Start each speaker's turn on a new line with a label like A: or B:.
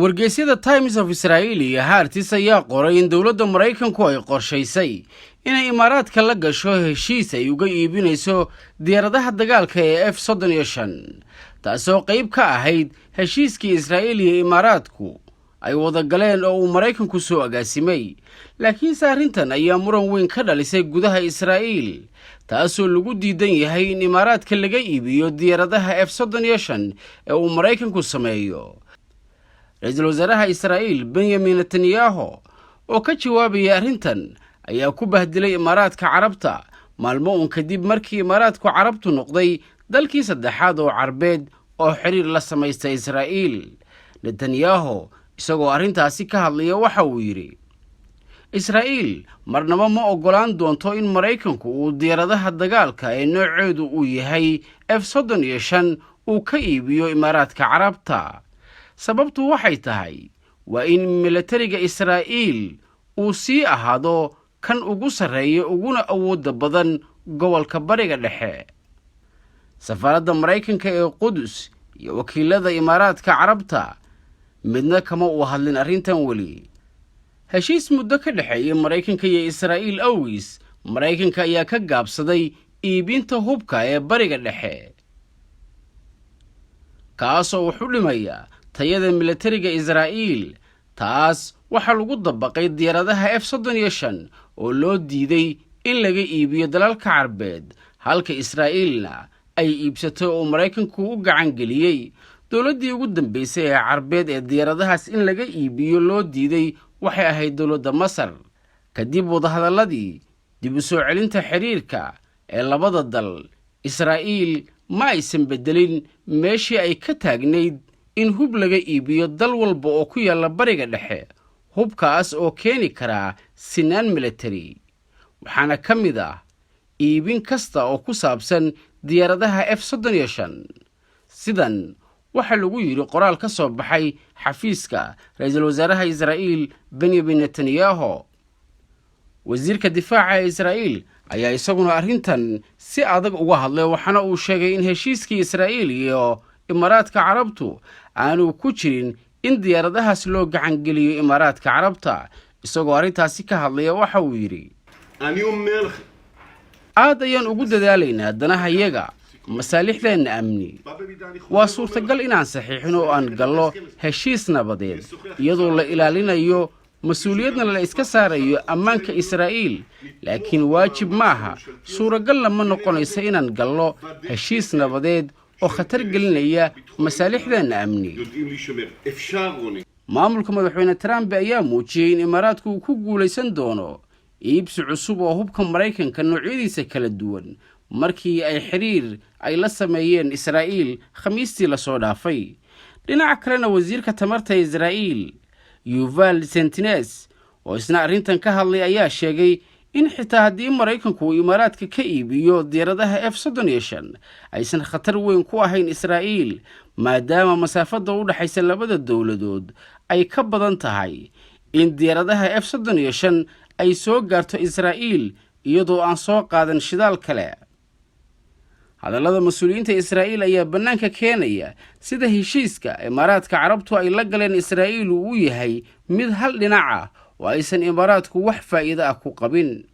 A: wargeysyada Times of Israel iyo Haaretz ayaa qoray in dowladda Mareykanku ay qorshaysay inay Imaaraadka la gasho heshiis ay uga iibinayso diyaaradaha dagaalka ee F-35 taasoo qayb ka ahayd heshiiskii Israel iyo Imaaraadku ay wada galeen oo uu Mareykanku soo agaasimay. laakiin arrintan ayaa muran weyn ka dhalisay gudaha Israel taasoo lagu diidan yahay in Imaaraadka laga iibiyo diyaaradaha F-35 ee uu Mareykanku sameeyo. Ra'iisul Wasaaraha Israel Benjamin Netanyahu oo ka jawaabaya arrintan ayaa ku bahdilay Imaaraadka Carabta maalmo kadib markii Imaaraadku Carabtu noqday dalkii saddexaad oo Carbeed oo xiriir la samaystay Israel. Netanyahu isagoo arrintaasi ka hadlaya waxa uu yiri: Israel marnaba ma ogolaan doonto in Mareykanku uu diyaaradaha dagaalka ee nooceedu uu yahay F-35 uu ka iibiyo Imaaraadka Carabta. sababtu waxay tahay waa in militariga Israel uu sii ahaado kan ugu sarreeya uguna awoodda badan gobolka Bariga Dhexe. Safaaradda Mareykanka ee Qudus iyo wakiilada Imaaraadka Carabta midna kama u hadlin arrintan weli. heshiis muddo ka dhexeeya Mareykanka iyo Israel awgiis, Mareykanka ayaa ka gaabsaday iibinta hubka ee Bariga Dhexe, kaasoo wuxuu dhimayaa tayada militariga Israel. taas waxa lagu dabaqay diyaaradaha F-35 oo loo diiday in laga iibiyo dalalka Carbeed, halka Israelna ay iibsato oo Mareykanku u gacan geliyay. dowladdii ugu dambeysay ee Carbeed ee diyaaradahaas in laga iibiyo loo diiday waxay ahayd dowladda Masar. kadib wadahadaladii dib u soo celinta xiriirka ee labada dal, Israel ma aysan bedelin meeshii ay ka taagnayd in hub laga iibiyo dal walba oo ku yaala Bariga Dhexe, hubkaas oo keeni kara sinaan military. waxaana ka mid ah iibin kasta oo ku saabsan diyaaradaha F-35. sidan waxa lagu yiri qoraal ka soo baxay xafiiska Ra'iisul Wasaaraha Israel Benjamin Netanyahu. wasiirka difaaca Israel ayaa isaguna arrintan si adag uga hadlay, waxaana uu sheegay in heshiiskii Israel iyo Imaaraadka Carabtu aanu ku jirin in diyaaradahaas loo gacan geliyo Imaaraadka Carabta. isagoo arrintaasi ka hadlaya waxa uu yiri: aad ayaan ugu dadaalaynaa danahayaga masaalixdeena amni. waa suurtagal inaan saxiixino oo aan gallo heshiis nabadeed iyadoo la ilaalinayo mas-uuliyadna la iska saarayo ammaanka Israel, laakiin waajib maaha, suuragalna ma noqonaysa inaan gallo heshiis nabadeed oo khatar gelinaya masaalixdeena amni. maamulka madaxweyne Trump ayaa muujiyay in Imaaraadku uu ku guulaysan doono iibsi cusub oo hubka Mareykanka noocyadiisa kala duwan markii ay xiriir ay la sameeyeen Israel Khamiistii la soo dhaafay. dhinaca kalena wasiirka tamarta Israel Yuval Sentines oo isna arrintan ka hadlay ayaa sheegay in xitaa haddii Mareykanku uu Imaaraadka ka iibiyo diyaaradaha F-35 aysan khatar weyn ku ahayn Israel, maadaama masaafada u dhaxaysa labada dowladood ay ka badan tahay in diyaaradaha F-35 ay soo gaarto Israel iyadoo aan soo qaadan shidaal kale. hadallada mas-uuliyiinta Israel ayaa bannaanka keenaya sida heshiiska Imaaraadka Carabtu ay la galeen Israel uu yahay mid hal dhinac ah oo aysan Imaaraadku wax faa'iido ah ku qabin.